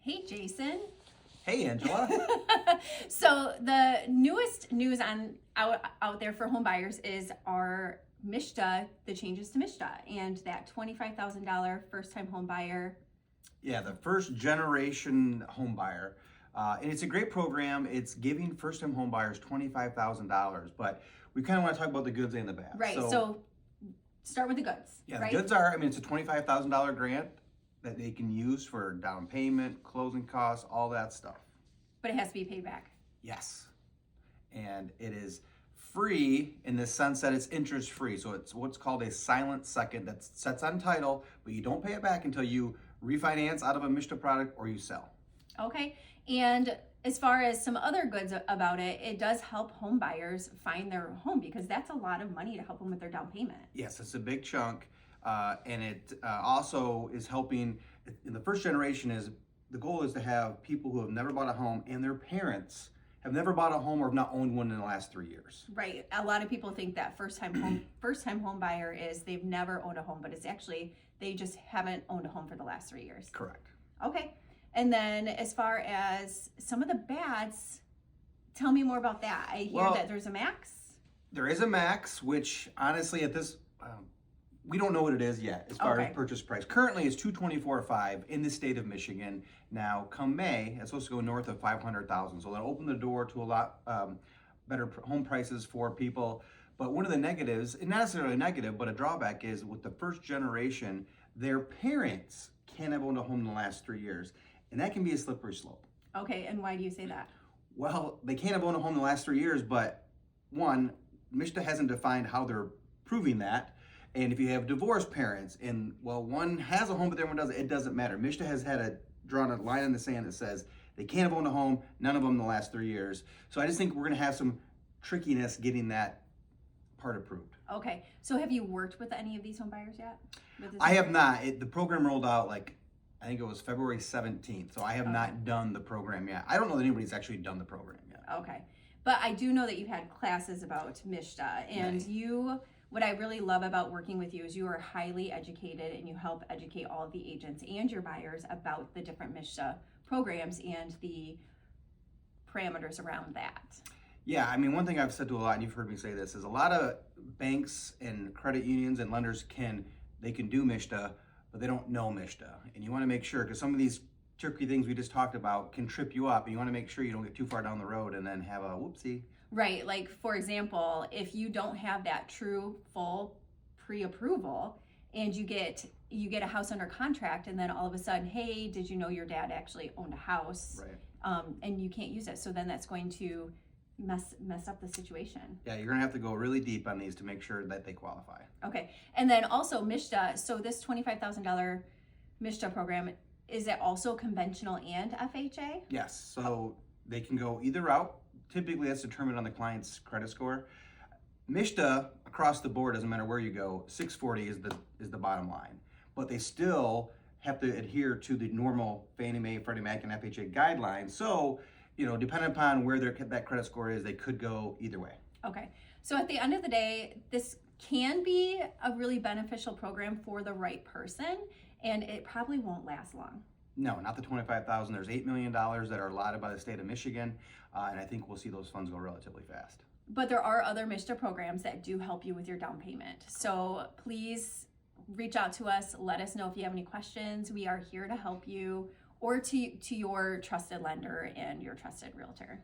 Hey, Jason. Hey, Angela. So the newest news out there for home buyers is our Mishta, the changes to Mishta, and that $25,000 first-time home buyer. Yeah, the first generation home buyer. And it's a great program. It's giving first time home buyers $25,000. But we kind of want to talk about the goods and the bads. Right. So start with the goods. yeah, right? the goods are, it's a $25,000 grant that they can use for down payment, closing costs, all that stuff. But it has to be paid back. Yes. And it is free in the sense that it's interest free. So it's what's called a silent second that sets on title, but you don't pay it back until you refinance out of a Mishta product or you sell. Okay. And as far as some other goods about it, it does help home buyers find their home because that's a lot of money to help them with their down payment. Yes, it's a big chunk. And it also is helping in the first generation is the goal is to have people who have never bought a home and their parents have never bought a home or have not owned one in the last 3 years. Right. A lot of people think that first-time home buyer is they've never owned a home, but it's actually they just haven't owned a home for the last 3 years. Correct. Okay. And then as far as some of the bads, tell me more about that. I hear that there's a max. There is a max, which honestly at this we don't know what it is yet as far as purchase price. Currently, it's $224,500 in the state of Michigan. Now, come May, it's supposed to go north of $500,000. So that'll open the door to a lot better home prices for people. But one of the negatives, and not necessarily a negative, but a drawback is with the first generation, their parents can't have owned a home in the last 3 years. And that can be a slippery slope. Okay, and why do you say that? Well, they can't have owned a home in the last 3 years, but one, Mishta hasn't defined how they're proving that. And if you have divorced parents and, one has a home but the other one doesn't, it doesn't matter. Mishta has drawn a line in the sand that says they can't have owned a home, none of them in the last 3 years. So I just think we're going to have some trickiness getting that part approved. Okay. So have you worked with any of these home buyers yet? I have not. The program rolled out I think it was February 17th. So I have not done the program yet. I don't know that anybody's actually done the program yet. Okay. But I do know that you've had classes about Mishta and what I really love about working with you is you are highly educated and you help educate all of the agents and your buyers about the different Mishta programs and the parameters around that. Yeah, one thing I've said to a lot, and you've heard me say this, is a lot of banks and credit unions and lenders can do Mishta, but they don't know Mishta. And you want to make sure, because some of these tricky things we just talked about can trip you up, and you want to make sure you don't get too far down the road and then have a whoopsie. Right, like for example, if you don't have that true full pre-approval and you get a house under contract and then all of a sudden, hey, did you know your dad actually owned a house? Right. And you can't use it, so then that's going to mess up the situation. Yeah, you're gonna have to go really deep on these to make sure that they qualify. Okay, and then also Mishta, so this $25,000 Mishta program, is it also conventional and FHA? Yes, so they can go either route. Typically, that's determined on the client's credit score. Mishta, across the board, doesn't matter where you go, 640 is the bottom line. But they still have to adhere to the normal Fannie Mae, Freddie Mac, and FHA guidelines. So, depending upon where that credit score is, they could go either way. Okay. So at the end of the day, this can be a really beneficial program for the right person, and it probably won't last long. No, not the $25,000. There's $8 million that are allotted by the state of Michigan, and I think we'll see those funds go relatively fast. But there are other Mishta programs that do help you with your down payment. So please reach out to us. Let us know if you have any questions. We are here to help you, or to your trusted lender and your trusted realtor.